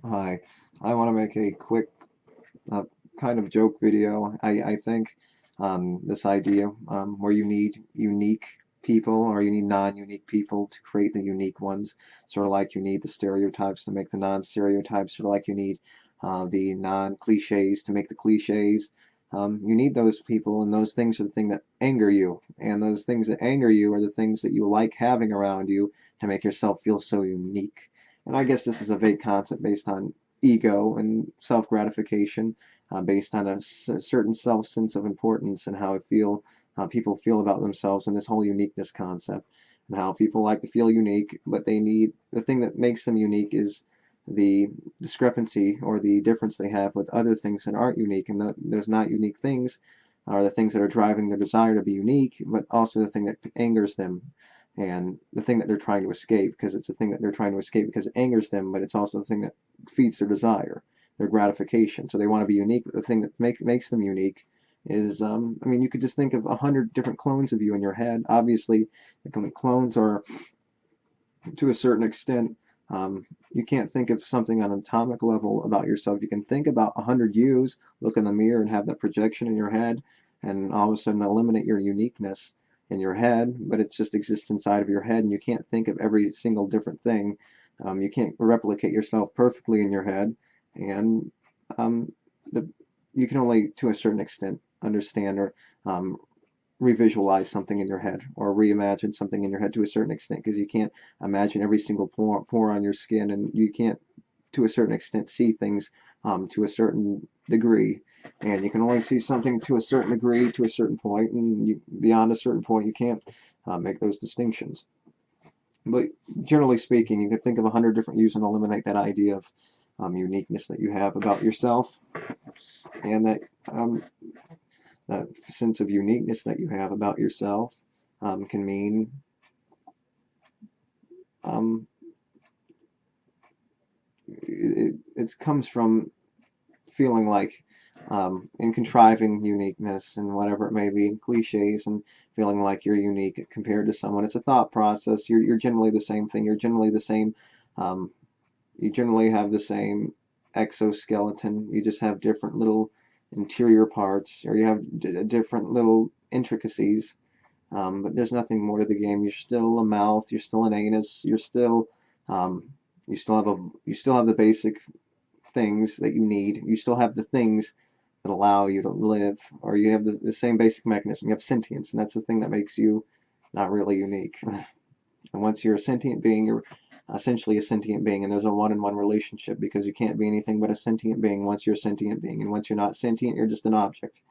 Hi, I want to make a quick uh, kind of joke video. I think on this idea where you need unique people or you need non-unique people to create the unique ones. Sort of like you need the stereotypes to make the non-stereotypes, sort of like you need the non-cliches to make the cliches. You need those people, and those things are the thing that anger you. And those things that anger you are the things that you like having around you to make yourself feel so unique. And I guess this is a vague concept based on ego and self-gratification, based on a certain self-sense of importance and how people feel about themselves, and this whole uniqueness concept, and how people like to feel unique, but they need the thing that makes them unique is the discrepancy or the difference they have with other things that aren't unique, and those not unique things are the things that are driving their desire to be unique, but also the thing that angers them and the thing that they're trying to escape, because it's the thing that they're trying to escape because it angers them, but it's also the thing that feeds their desire, their gratification. So they want to be unique, but the thing that makes them unique is, I mean, you could just think of 100 different clones of you in your head. Obviously, the clones are, to a certain extent, you can't think of something on an atomic level about yourself. You can think about 100 yous, look in the mirror and have that projection in your head, and all of a sudden eliminate your uniqueness in your head, but it just exists inside of your head, and you can't think of every single different thing. You can't replicate yourself perfectly in your head, and um, the, you can only, to a certain extent, understand or revisualize something in your head or reimagine something in your head to a certain extent, because you can't imagine every single pore on your skin, and you can't, to a certain extent, see things to a certain degree, and you can only see something to a certain degree to a certain point, and beyond a certain point you can't make those distinctions. But generally speaking, you could think of 100 different views and eliminate that idea of uniqueness that you have about yourself, and um, that sense of uniqueness that you have about yourself can mean um, it comes from feeling like in contriving uniqueness and whatever it may be, cliches, and feeling like you're unique compared to someone. It's a thought process. You're generally the same thing. You're generally the same. Um, you generally have the same exoskeleton. You just have different little interior parts, or you have different little intricacies. But there's nothing more to the game. You're still a mouth. You're still an anus. Um, you still have the basic things that you need. You still have the things that allow you to live, or you have the same basic mechanism. You have sentience, and that's the thing that makes you not really unique. And once you're a sentient being, you're essentially a sentient being, and there's a one-on-one relationship, because you can't be anything but a sentient being once you're a sentient being, and once you're not sentient, you're just an object,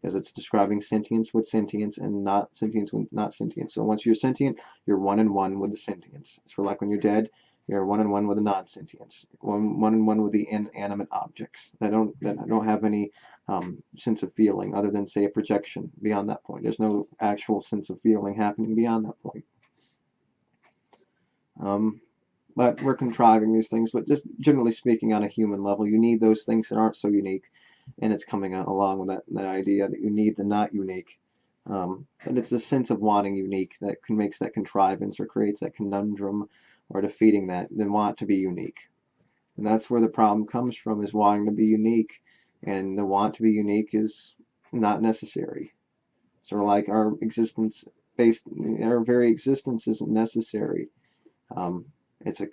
because it's describing sentience with sentience and not sentience with not sentience. So once you're sentient, you're one and one with the sentience. So like when you're dead, you're one and one with the non-sentience, one and one with the inanimate objects that don't have any sense of feeling, other than, say, a projection. Beyond that point, there's no actual sense of feeling happening beyond that point. Um, but we're contriving these things. But just generally speaking, on a human level, you need those things that aren't so unique, and it's coming along with that idea that you need the not unique. But it's a sense of wanting unique that makes that contrivance or creates that conundrum or defeating that, then want to be unique. And that's where the problem comes from, is wanting to be unique, and the want to be unique is not necessary. Sort of like our very existence isn't necessary. Um, it's a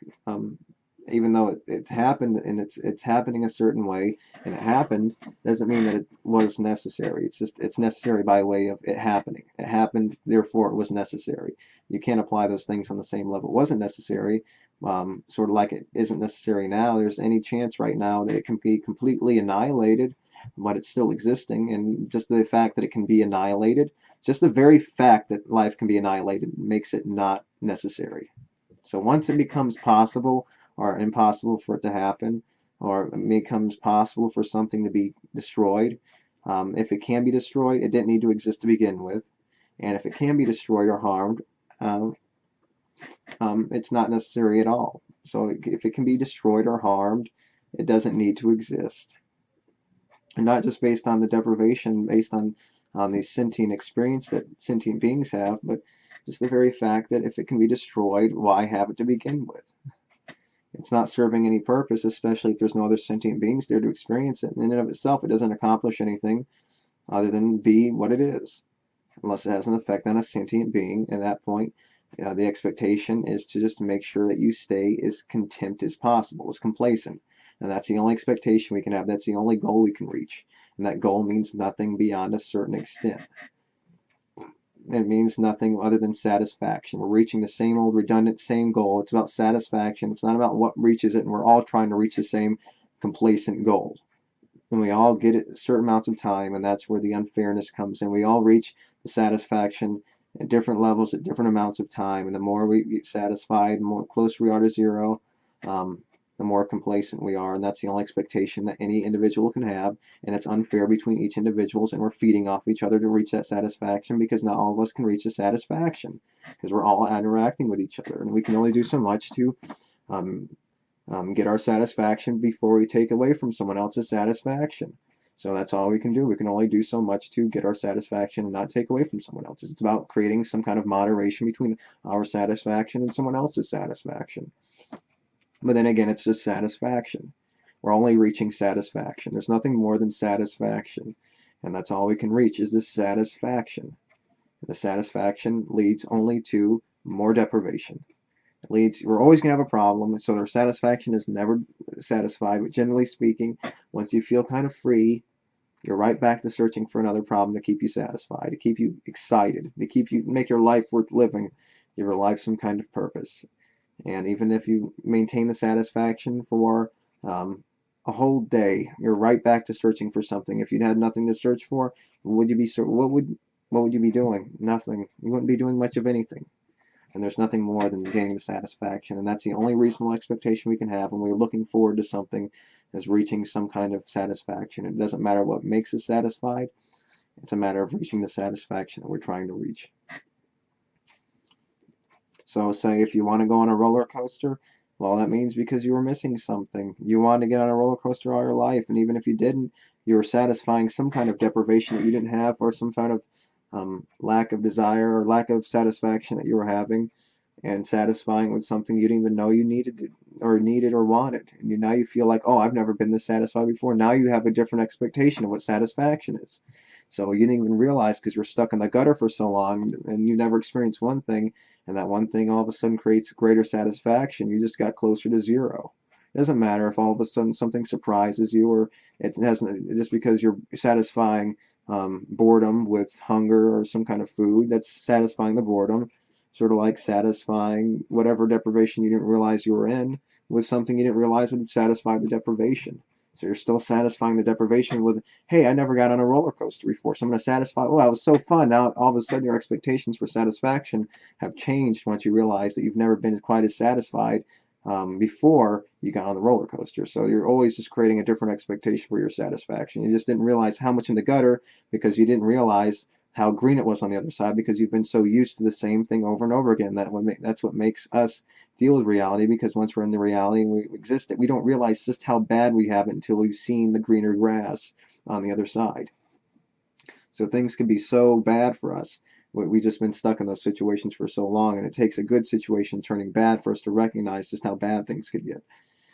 even though it's happened, and it's happening a certain way, and it happened, doesn't mean that it was necessary. It's just it's necessary by way of it happening. It happened, therefore it was necessary. You can't apply those things on the same level. It wasn't necessary, sort of like it isn't necessary now. There's any chance right now that it can be completely annihilated, but it's still existing, and just the fact that it can be annihilated, just the very fact that life can be annihilated, makes it not necessary. So once it becomes possible or impossible for it to happen, or it becomes possible for something to be destroyed, if it can be destroyed, it didn't need to exist to begin with. And if it can be destroyed or harmed, um, it's not necessary at all. So if it can be destroyed or harmed, it doesn't need to exist. And not just based on the deprivation, based on the sentient experience that sentient beings have, but just the very fact that if it can be destroyed, why have it to begin with? It's not serving any purpose, especially if there's no other sentient beings there to experience it. In and of itself, it doesn't accomplish anything other than be what it is, unless it has an effect on a sentient being. At that point, the expectation is to just make sure that you stay as content as possible, as complacent. And that's the only expectation we can have. That's the only goal we can reach. And that goal means nothing beyond a certain extent. It means nothing other than satisfaction. We're reaching the same old redundant same goal. It's about satisfaction. It's not about what reaches it, and we're all trying to reach the same complacent goal. And we all get it certain amounts of time, and that's where the unfairness comes in. We all reach the satisfaction at different levels at different amounts of time, and the more we get satisfied, the more closer we are to zero, the more complacent we are, and that's the only expectation that any individual can have, and it's unfair between each individuals, and we're feeding off each other to reach that satisfaction, because not all of us can reach the satisfaction, because we're all interacting with each other, and we can only do so much to get our satisfaction before we take away from someone else's satisfaction. So that's all we can do. We can only do so much to get our satisfaction and not take away from someone else's. It's about creating some kind of moderation between our satisfaction and someone else's satisfaction. But then again, it's just satisfaction. We're only reaching satisfaction. There's nothing more than satisfaction. And that's all we can reach is this satisfaction. The satisfaction leads only to more deprivation. It leads, we're always going to have a problem, so their satisfaction is never satisfied. But generally speaking, once you feel kind of free, you're right back to searching for another problem to keep you satisfied, to keep you excited, to keep you, make your life worth living, give your life some kind of purpose. And even if you maintain the satisfaction for a whole day, you're right back to searching for something. If you had nothing to search for, what would you be doing? Nothing. You wouldn't be doing much of anything. And there's nothing more than gaining the satisfaction. And that's the only reasonable expectation we can have when we're looking forward to something, is reaching some kind of satisfaction. It doesn't matter what makes us satisfied. It's a matter of reaching the satisfaction that we're trying to reach. So say if you want to go on a roller coaster, well, that means because you were missing something. You wanted to get on a roller coaster all your life, and even if you didn't, you were satisfying some kind of deprivation that you didn't have, or some kind of lack of desire or lack of satisfaction that you were having, and satisfying with something you didn't even know you needed or wanted. And now you feel like, oh, I've never been this satisfied before. Now you have a different expectation of what satisfaction is. So you didn't even realize, because you're stuck in the gutter for so long and you never experienced one thing, and that one thing all of a sudden creates greater satisfaction. You just got closer to zero. It doesn't matter if all of a sudden something surprises you, or it hasn't, just because you're satisfying boredom with hunger or some kind of food. That's satisfying the boredom, sort of like satisfying whatever deprivation you didn't realize you were in with something you didn't realize would satisfy the deprivation. So you're still satisfying the deprivation with, hey, I never got on a roller coaster before, so I'm going to satisfy, oh, that was so fun. Now all of a sudden your expectations for satisfaction have changed once you realize that you've never been quite as satisfied before you got on the roller coaster. So you're always just creating a different expectation for your satisfaction. You just didn't realize how much in the gutter, because you didn't realize how green it was on the other side, because you've been so used to the same thing over and over again. That's what makes us deal with reality, because once we're in the reality and we exist it, we don't realize just how bad we have it until we've seen the greener grass on the other side. So things can be so bad for us. We've just been stuck in those situations for so long, and it takes a good situation turning bad for us to recognize just how bad things could get.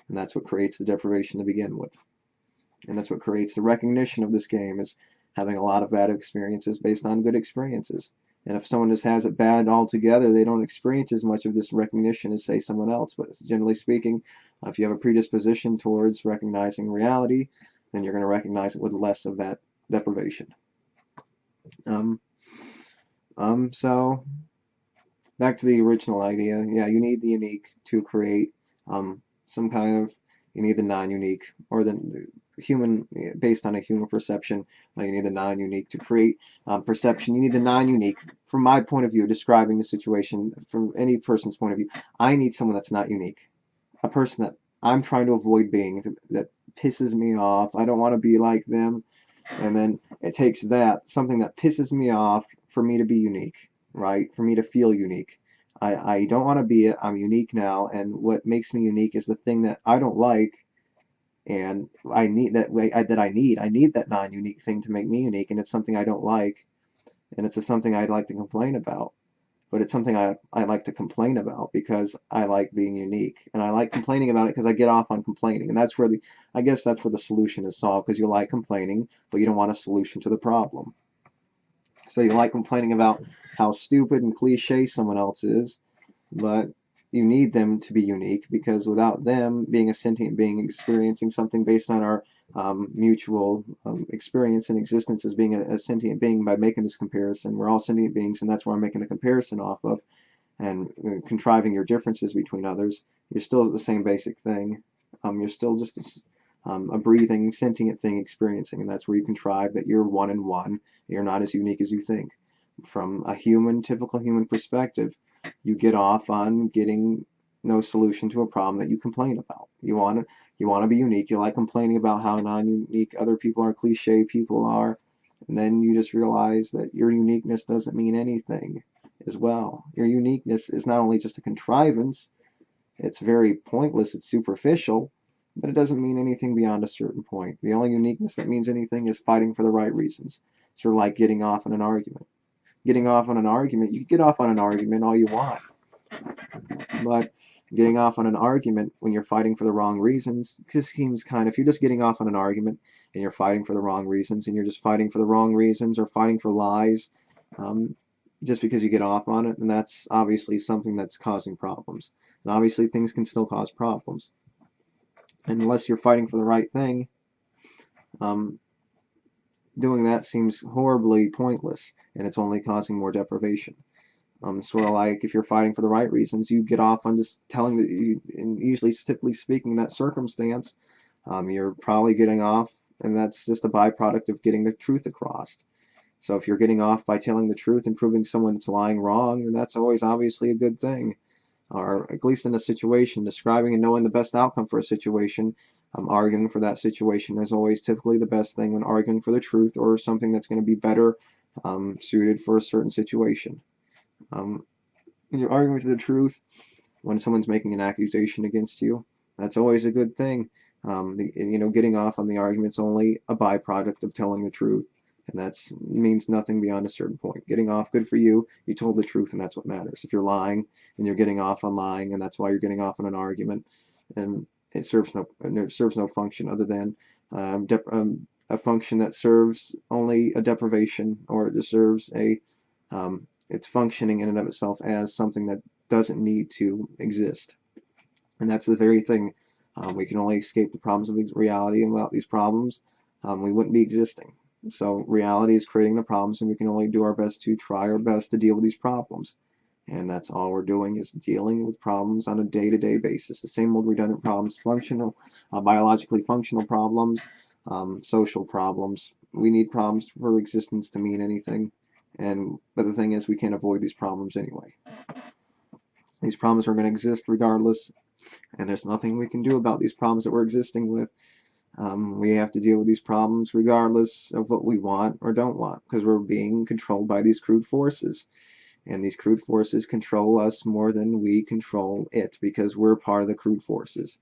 And that's what creates the deprivation to begin with. And that's what creates the recognition of this game, is having a lot of bad experiences based on good experiences. And if someone just has it bad altogether, they don't experience as much of this recognition as, say, someone else. But generally speaking, if you have a predisposition towards recognizing reality, then you're going to recognize it with less of that deprivation. So back to the original idea. Yeah, you need the unique to create some kind of, you need the non-unique, or the human, based on a human perception. You need the non-unique to create perception. You need the non-unique. From my point of view, describing the situation, from any person's point of view, I need someone that's not unique. A person that I'm trying to avoid being, that pisses me off. I don't want to be like them. And then it takes that, something that pisses me off, for me to be unique, right? For me to feel unique. I don't want to be it. I'm unique now, and what makes me unique is the thing that I don't like, and I need that I need that non-unique thing to make me unique, and it's something I don't like, and it's something I'd like to complain about. but it's something I like to complain about because I like being unique. And I like complaining about it because I get off on complaining. And that's where I guess that's where the solution is solved, because you like complaining, but you don't want a solution to the problem. So you like complaining about how stupid and cliche someone else is, but you need them to be unique, because without them being a sentient being, experiencing something based on our mutual experience and existence as being a sentient being, by making this comparison, we're all sentient beings, and that's where I'm making the comparison off of, and contriving your differences between others, you're still the same basic thing. You're still just a breathing, sentient thing experiencing, and that's where you contrive that you're one and one. You're not as unique as you think. From a typical human perspective, you get off on getting no solution to a problem that you complain about. You want to be unique. You like complaining about how non-unique other people are, cliche people are, and then you just realize that your uniqueness doesn't mean anything as well. Your uniqueness is not only just a contrivance, it's very pointless, it's superficial, but it doesn't mean anything beyond a certain point. The only uniqueness that means anything is fighting for the right reasons. Sort of like getting off on an argument. Getting off on an argument, you can get off on an argument all you want, but getting off on an argument when you're fighting for the wrong reasons just seems kind of, if you're just getting off on an argument and you're fighting for the wrong reasons, and you're just fighting for the wrong reasons or fighting for lies, just because you get off on it, then that's obviously something that's causing problems. And obviously things can still cause problems. And unless you're fighting for the right thing, doing that seems horribly pointless, and it's only causing more deprivation. Sort of like if you're fighting for the right reasons, you get off on just telling that you, and usually, typically speaking, in that circumstance, you're probably getting off, and that's just a byproduct of getting the truth across. So if you're getting off by telling the truth and proving someone that's lying wrong, then that's always obviously a good thing. Or at least in a situation, describing and knowing the best outcome for a situation, arguing for that situation is always typically the best thing when arguing for the truth or something that's going to be better suited for a certain situation. When you're arguing for the truth, when someone's making an accusation against you, that's always a good thing. Getting off on the argument's only a byproduct of telling the truth, and that means nothing beyond a certain point. Getting off, good for you. You told the truth, and that's what matters. If you're lying and you're getting off on lying, and that's why you're getting off on an argument, and it serves no function other than a function that serves only a deprivation, or it just serves it's functioning in and of itself as something that doesn't need to exist. And that's the very thing. We can only escape the problems of reality, and without these problems, we wouldn't be existing. So reality is creating the problems, and we can only do our best to try our best to deal with these problems. And that's all we're doing, is dealing with problems on a day-to-day basis. The same old redundant problems, functional, biologically functional problems, social problems. We need problems for existence to mean anything. But the thing is, we can't avoid these problems anyway. These problems are going to exist regardless, and there's nothing we can do about these problems that we're existing with. We have to deal with these problems regardless of what we want or don't want, because we're being controlled by these crude forces. And these crude forces control us more than we control it, because we're part of the crude forces.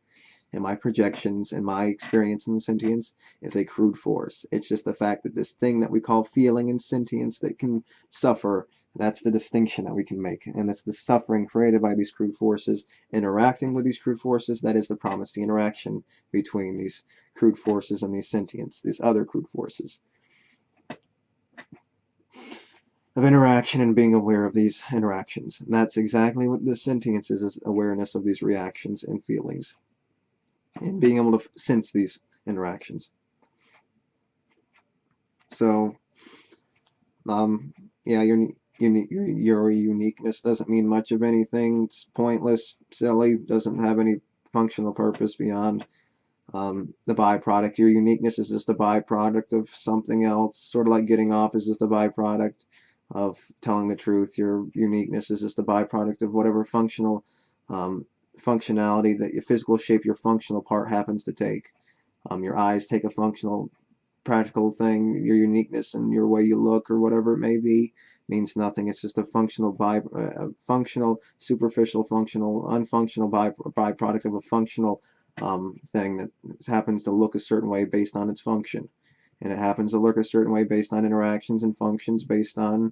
And my projections and my experience in sentience is a crude force. It's just the fact that this thing that we call feeling and sentience that can suffer, that's the distinction that we can make. And it's the suffering created by these crude forces interacting with these crude forces. That is the promise, the interaction between these crude forces and these sentience, these other crude forces. Of interaction and being aware of these interactions. And that's exactly what the sentience is awareness of these reactions and feelings, and being able to sense these interactions. So, yeah, your uniqueness doesn't mean much of anything. It's pointless, silly, doesn't have any functional purpose beyond the byproduct. Your uniqueness is just a byproduct of something else, sort of like getting off is just a byproduct of telling the truth. Your uniqueness is just a byproduct of whatever functional functionality that your physical shape, your functional part happens to take. Your eyes take a functional, practical thing. Your uniqueness and your way you look, or whatever it may be, means nothing. It's just a functional functional, superficial, functional, unfunctional byproduct of a functional thing that happens to look a certain way based on its function. And it happens to look a certain way based on interactions and functions based on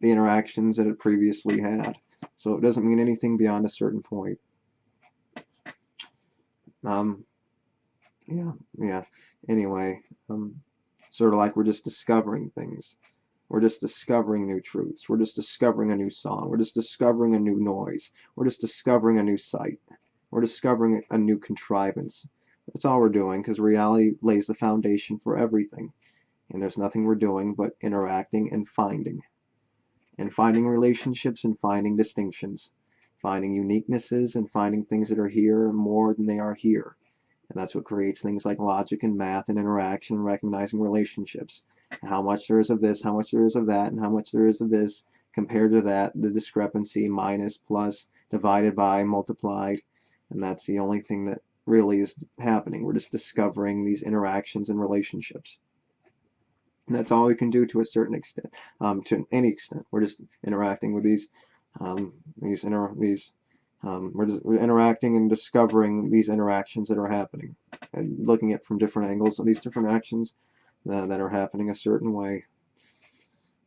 the interactions that it previously had. So it doesn't mean anything beyond a certain point. Um, yeah, yeah. Anyway, sort of like we're just discovering things. We're just discovering new truths. We're just discovering a new song. We're just discovering a new noise. We're just discovering a new sight. We're discovering a new contrivance. That's all we're doing, because reality lays the foundation for everything. And there's nothing we're doing but interacting and finding. And finding relationships and finding distinctions. Finding uniquenesses and finding things that are here more than they are here. And that's what creates things like logic and math and interaction and recognizing relationships. How much there is of this, how much there is of that, and how much there is of this compared to that, the discrepancy, minus, plus, divided by, multiplied. And that's the only thing that really is happening. We're just discovering these interactions and relationships. And that's all we can do to a certain extent, to any extent. We're just interacting with we're interacting and discovering these interactions that are happening, and looking at from different angles of these different actions that are happening a certain way.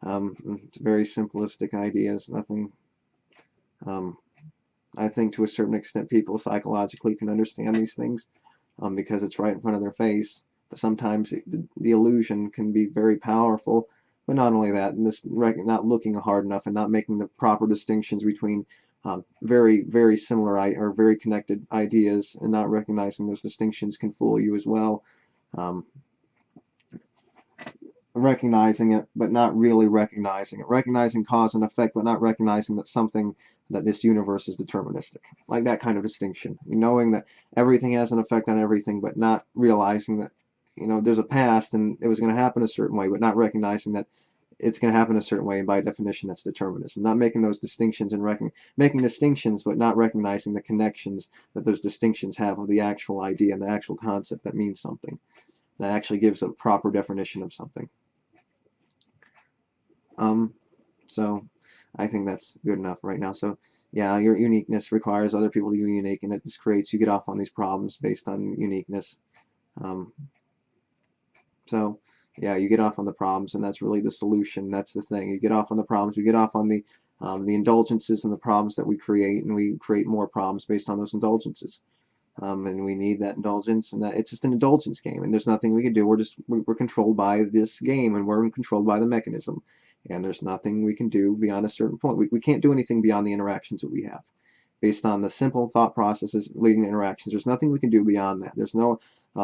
It's very simplistic ideas. Nothing. I think to a certain extent people psychologically can understand these things because it's right in front of their face. But sometimes the illusion can be very powerful. But not only that, and this not looking hard enough and not making the proper distinctions between very, very similar or very connected ideas, and not recognizing those distinctions can fool you as well. Recognizing it, but not really recognizing it. Recognizing cause and effect, but not recognizing that this universe is deterministic. Like that kind of distinction. Knowing that everything has an effect on everything, but not realizing that, there's a past and it was going to happen a certain way, but not recognizing that it's going to happen a certain way, and by definition that's determinism. Not making those distinctions and making distinctions, but not recognizing the connections that those distinctions have with the actual idea and the actual concept that means something, that actually gives a proper definition of something. So I think that's good enough right now. So yeah, your uniqueness requires other people to be unique, and it just creates, you get off on these problems based on uniqueness. So yeah, you get off on the problems, and that's really the solution. That's the thing. You get off on the problems. You get off on the indulgences and the problems that we create, and we create more problems based on those indulgences. And we need that indulgence, and that it's just an indulgence game, and there's nothing we can do. We're controlled by this game, and we're controlled by the mechanism, and there's nothing we can do beyond a certain point. We can't do anything beyond the interactions that we have, based on the simple thought processes leading to interactions. There's nothing we can do beyond that. There's no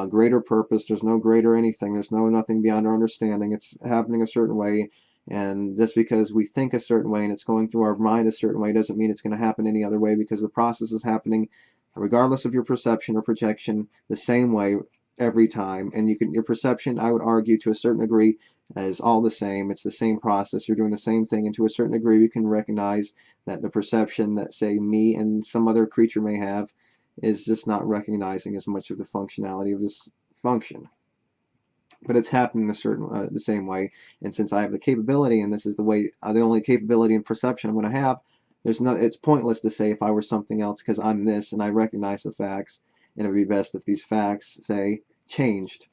greater purpose. There's no greater anything. There's nothing beyond our understanding. It's happening a certain way, and just because we think a certain way and it's going through our mind a certain way doesn't mean it's going to happen any other way, because the process is happening regardless of your perception or projection the same way every time. And your perception, I would argue, to a certain degree, is all the same. It's the same process. You're doing the same thing, and to a certain degree we can recognize that the perception that, say, me and some other creature may have is just not recognizing as much of the functionality of this function. But it's happening the same way, and since I have the capability, and this is the only capability and perception I'm going to have, it's pointless to say if I were something else, because I'm this and I recognize the facts, and it would be best if these facts, say, changed,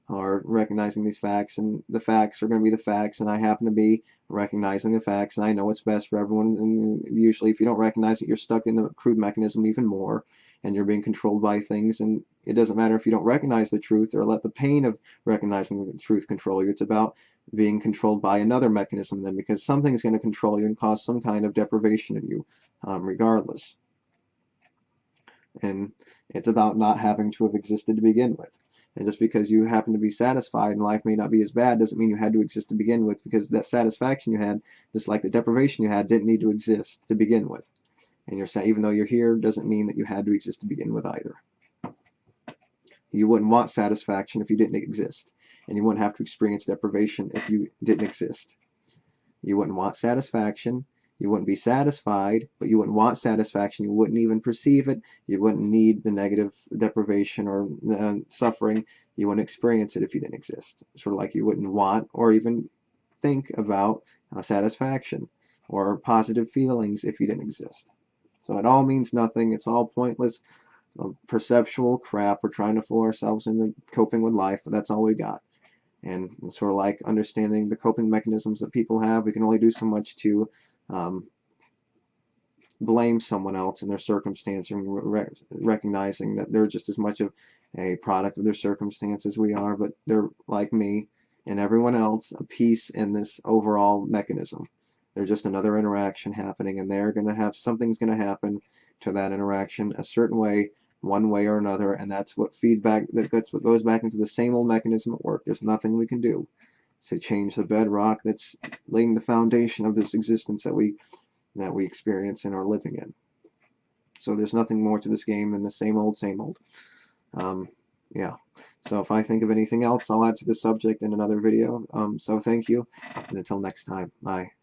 or recognizing these facts, and the facts are going to be the facts, and I happen to be recognizing the facts, and I know what's best for everyone. And usually if you don't recognize it, you're stuck in the crude mechanism even more, and you're being controlled by things. And it doesn't matter if you don't recognize the truth or let the pain of recognizing the truth control you. It's about being controlled by another mechanism then, because something is going to control you and cause some kind of deprivation in you, regardless. And it's about not having to have existed to begin with. And just because you happen to be satisfied and life may not be as bad doesn't mean you had to exist to begin with, because that satisfaction you had, just like the deprivation you had, didn't need to exist to begin with. And even though you're here, doesn't mean that you had to exist to begin with either. You wouldn't want satisfaction if you didn't exist, and you wouldn't have to experience deprivation if you didn't exist. You wouldn't want satisfaction, you wouldn't be satisfied, but you wouldn't want satisfaction, you wouldn't even perceive it, you wouldn't need the negative deprivation or suffering, you wouldn't experience it if you didn't exist. Sort of like you wouldn't want or even think about satisfaction or positive feelings if you didn't exist. So it all means nothing. It's all pointless, perceptual crap. We're trying to fool ourselves into coping with life, but that's all we got. and sort of like understanding the coping mechanisms that people have. We can only do so much to blame someone else in their circumstance, and recognizing that they're just as much of a product of their circumstance as we are, but they're like me and everyone else, a piece in this overall mechanism. They're just another interaction happening, and they're going to have something's going to happen to that interaction a certain way, one way or another, and that's what that's what goes back into the same old mechanism at work. There's nothing we can do to change the bedrock that's laying the foundation of this existence that we experience and are living in. So there's nothing more to this game than the same old, same old. Yeah. So if I think of anything else, I'll add to the subject in another video. So thank you, and until next time, bye.